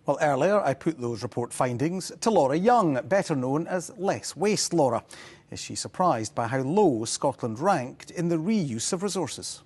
Well, earlier I put those report findings to Laura Young, better known as Less Waste Laura. Is she surprised by how low Scotland ranked in the reuse of resources?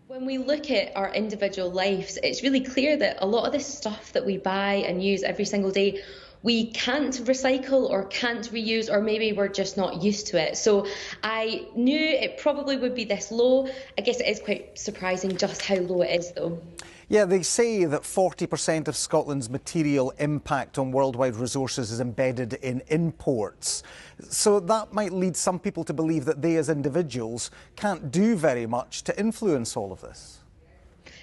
When we look at our individual lives, it's really clear that a lot of the stuff that we buy and use every single day, we can't recycle or can't reuse, or maybe we're just not used to it. So I knew it probably would be this low. I guess it is quite surprising just how low it is, though. Yeah, they say that 40% of Scotland's material impact on worldwide resources is embedded in imports. So that might lead some people to believe that they as individuals can't do very much to influence all of this.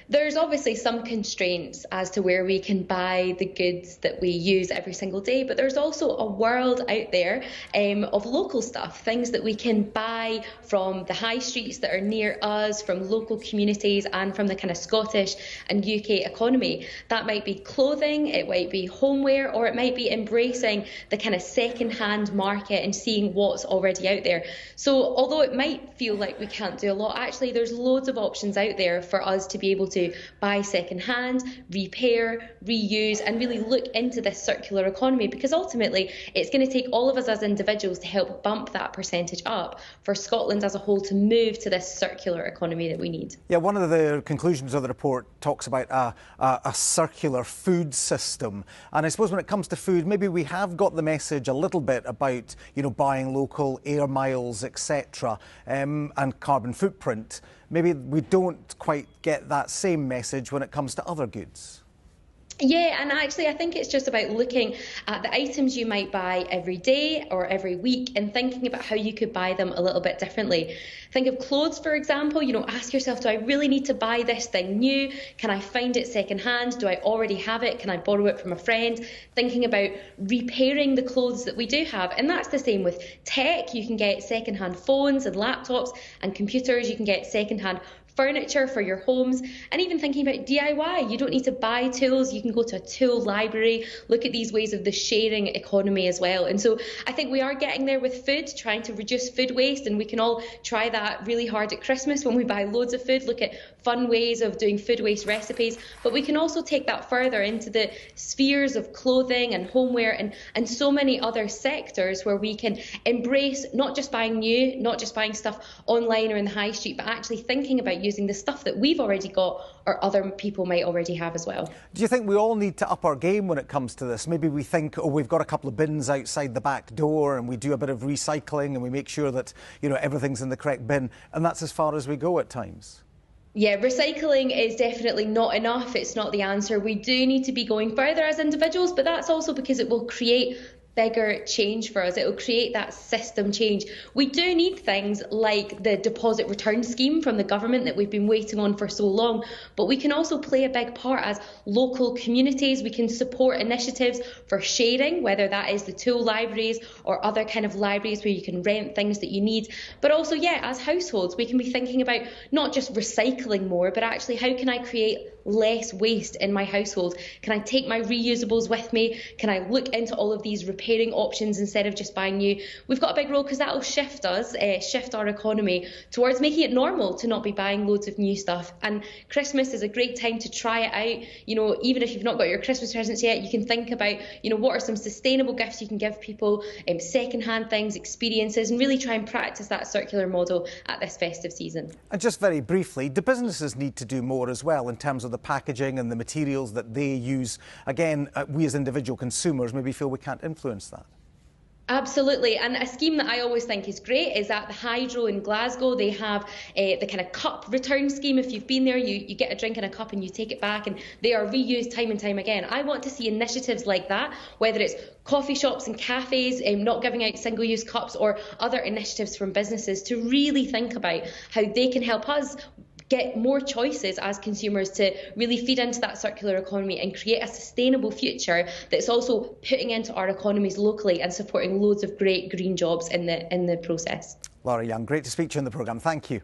There's obviously some constraints as to where we can buy the goods that we use every single day, but there's also a world out there of local stuff, things that we can buy from the high streets that are near us, from local communities and from the kind of Scottish and UK economy. That might be clothing, it might be homeware, or it might be embracing the kind of second-hand market and seeing what's already out there. So although it might feel like we can't do a lot, actually there's loads of options out there for us to be able to buy second-hand, repair, reuse, and really look into this circular economy, because ultimately it's going to take all of us as individuals to help bump that percentage up for Scotland as a whole to move to this circular economy that we need. Yeah, one of the conclusions of the report talks about a circular food system, and I suppose when it comes to food, maybe we have got the message a little bit about, you know, buying local, air miles, etc., and carbon footprint. Maybe we don't quite get that same message when it comes to other goods. Yeah, and actually I think it's just about looking at the items you might buy every day or every week and thinking about how you could buy them a little bit differently. Think of clothes, for example. You know, ask yourself, do I really need to buy this thing new? Can I find it secondhand? Do I already have it? Can I borrow it from a friend? Thinking about repairing the clothes that we do have. And that's the same with tech. You can get secondhand phones and laptops and computers. You can get secondhand furniture for your homes, and even thinking about DIY. You don't need to buy tools, you can go to a tool library, look at these ways of the sharing economy as well. And so I think we are getting there with food, trying to reduce food waste, and we can all try that really hard at Christmas when we buy loads of food, look at fun ways of doing food waste recipes, but we can also take that further into the spheres of clothing and homeware and so many other sectors where we can embrace not just buying new, not just buying stuff online or in the high street, but actually thinking about using the stuff that we've already got or other people might already have as well. Do you think we all need to up our game when it comes to this? Maybe we think, oh, we've got a couple of bins outside the back door and we do a bit of recycling and we make sure that, you know, everything's in the correct bin, and that's as far as we go at times. Yeah, recycling is definitely not enough. It's not the answer. We do need to be going further as individuals, but that's also because it will create bigger change for us. It will create that system change. We do need things like the deposit return scheme from the government that we've been waiting on for so long, but we can also play a big part as local communities. We can support initiatives for sharing, whether that is the tool libraries or other kind of libraries where you can rent things that you need. But also, yeah, as households, we can be thinking about not just recycling more, but actually how can I create less waste in my household? Can I take my reusables with me? Can I look into all of these repairing options instead of just buying new? We've got a big role because that will shift us, shift our economy towards making it normal to not be buying loads of new stuff. And Christmas is a great time to try it out. You know, even if you've not got your Christmas presents yet, you can think about, you know, what are some sustainable gifts you can give people, secondhand things, experiences, and really try and practice that circular model at this festive season. And just very briefly, do businesses need to do more as well in terms of the packaging and the materials that they use? Again, we as individual consumers maybe feel we can't influence that. Absolutely, and a scheme that I always think is great is at the Hydro in Glasgow. They have the kind of cup return scheme. If you've been there, you get a drink in a cup and you take it back, and they are reused time and time again. I want to see initiatives like that, whether it's coffee shops and cafes not giving out single-use cups, or other initiatives from businesses to really think about how they can help us get more choices as consumers to really feed into that circular economy and create a sustainable future that's also putting into our economies locally and supporting loads of great green jobs in the process. Laura Young, great to speak to you on the programme. Thank you.